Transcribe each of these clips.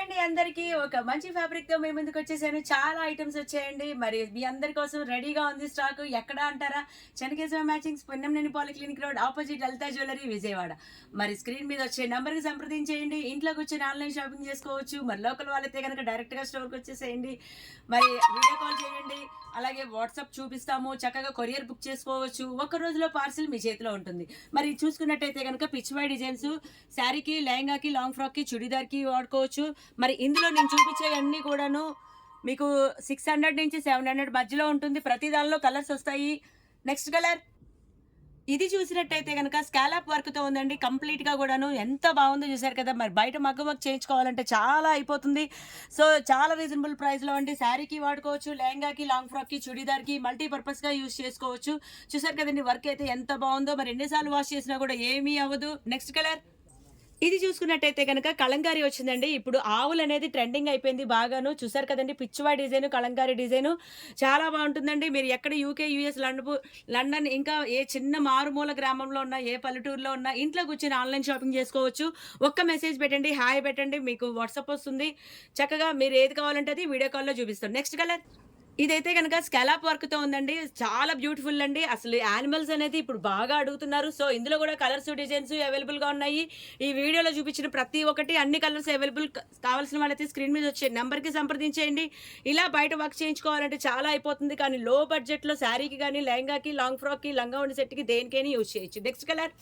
అండి అందరికీ. ఒక మంచి ఫ్యాబ్రిక్‌తో మీ ముందుకొచ్చేసాను. చాలా ఐటెమ్స్ వచ్చాయండి. మరి మీ అందరి కోసం రెడీగా ఉంది స్టాకు. ఎక్కడ అంటారా? Chennakesava matchings, Punnamneni polyclinic road opposite Lalitha jewellery Vijayawada. మరి స్క్రీన్ మీద వచ్చే నంబర్‌కి సంప్రదించేయండి. ఇంట్లో కూర్చొని ఆన్‌లైన్ షాపింగ్ చేసుకోవచ్చు. మరి లోకల్ వాళ్ళైతే గనక డైరెక్ట్‌గా స్టోర్‌కి వచ్చేసేయండి. మరి వీడియో కాల్ చేయండి. అలాగే వాట్సాప్ చూపిస్తాము. చక్కగా కొరియర్ బుక్ చేసుకోవచ్చు. ఒక్క రోజులో పార్సిల్ మీ చేతిలో ఉంటుంది. మరి చూసుకున్నట్టయితే గనక పిచ్ వై డిజైన్స్ శారీకి, లెహంగాకి, లాంగ్ ఫ్రాక్‌కి, చుడిదార్‌కి వాడుకోవచ్చు. మరి ఇందులో నేను చూపించేయన్నీ కూడాను మీకు 600 నుంచి 700 మధ్యలో ఉంటుంది. ప్రతి దానిలో కలర్స్ వస్తాయి. నెక్స్ట్ కలర్ ఇది చూసినట్టయితే గనక స్కాలప్ వర్క్‌తో ఉందండి. కంప్లీట్‌గా గూడాను ఎంత బావుందో చూసారు కదా! మరి బయట మగ్గం వర్క్ చేయించుకోవాలంటే చాలా అయిపోతుంది. సో, చాలా రీజనబుల్ ప్రైస్‌లో అండి. శారీకి వాడుకోవచ్చు, లెహంగాకి, లాంగ్ ఫ్రాక్‌కి, చుడీదార్‌కి మల్టీ పర్పస్‌గా యూజ్ చేసుకోవచ్చు. చూసారు కదండీ! వర్క్ అయితే ఎంత బావుందో. మరి ఎన్ని సార్లు వాష్ చేసినా కూడా ఏమీ అవ్వదు. నెక్స్ట్ కలర్ ఇది చూసుకున్నట్టయితే గనక కలంకారీ వచ్చిందండి. ఇప్పుడు ఆవులనేది ట్రెండింగ్ అయిపోయింది బాగాను. చూసారు కదండీ! పిచ్చివాయి డిజైను, కలంకారీ డిజైను చాలా బావుంటుందండి. మీరు ఎక్కడ యూకే, యూఎస్, లండన్ ఇంకా ఏ చిన్న మారుమూల గ్రామంలో ఉన్నా, ఏ పల్లెటూరులో ఉన్నా ఇంట్లో కూర్చొని ఆన్‌లైన్ షాపింగ్ చేసుకోవచ్చు. ఒక్క మెసేజ్ పెట్టండి, హాయ్ పెట్టండి. మీకు వాట్సాప్ వస్తుంది. చక్కగా మీరు ఏది కావాలంటే అది వీడియో కాల్‌లో చూపిస్తాం. నెక్స్ట్ కలర్ ఇదైతే గనక స్కాలప్ వర్క్‌తో ఉందండి. చాలా బ్యూటిఫుల్ అండి. అసలు యానిమల్స్ అనేది ఇప్పుడు బాగా అడుగుతున్నారు. సో, ఇందులో గూడా కలర్స్, డిజైన్స్ అవైలబుల్‌గా ఉన్నాయి. ఈ వీడియోలో చూపించిన ప్రతి ఒక్కటి అన్ని కలర్స్ అవైలబుల్ కావాల్సిన వాళ్ళైతే స్క్రీన్ మీద వచ్చే నంబర్‌కి సంప్రదించేయండి. ఇలా బయట వర్క్ చేయించుకోవాలంటే చాలా అయిపోతుంది. కానీ లో బడ్జెట్‌లో శారీకి గాని, లెహంగాకి, లాంగ్ ఫ్రాక్‌కి, లంగా ఓణి సెట్‌కి దేనికైనా యూజ్ చేయొచ్చు. Next colour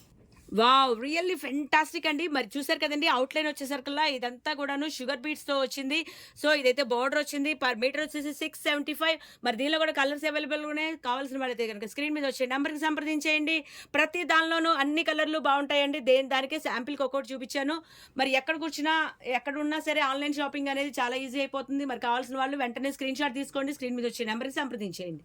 wow! Really fantastic అండి. మరి చూసారు కదండీ! ఔట్‌లైన్ వచ్చేసరికల్లా ఇదంతా గూడాను షుగర్ బీట్స్‌తో వచ్చింది. సో, ఇదైతే బోర్డర్ వచ్చింది. పర్ మీటర్ వచ్చేసి 675. మరి దీనిలో కూడా కలర్స్ అవైలబుల్‌గా ఉన్నాయి. కావాల్సిన వాళ్ళైతే గనుక స్క్రీన్ మీద వచ్చే నంబర్‌కి సంప్రదించేయండి. ప్రతి దానిలోనూ అన్ని కలర్‌లు బావుంటాయండి. దానికే శాంపిల్‌కి ఒక్కోటి చూపించాను. మరి ఎక్కడ కూర్చున్నా, ఎక్కడున్నా సరే ఆన్‌లైన్ షాపింగ్ అనేది చాలా ఈజీ అయిపోతుంది. మరి కావాల్సిన వాళ్ళు వెంటనే స్క్రీన్‌షాట్ తీసుకోండి. స్క్రీన్ మీద వచ్చే నంబర్‌కి సంప్రదించేయండి.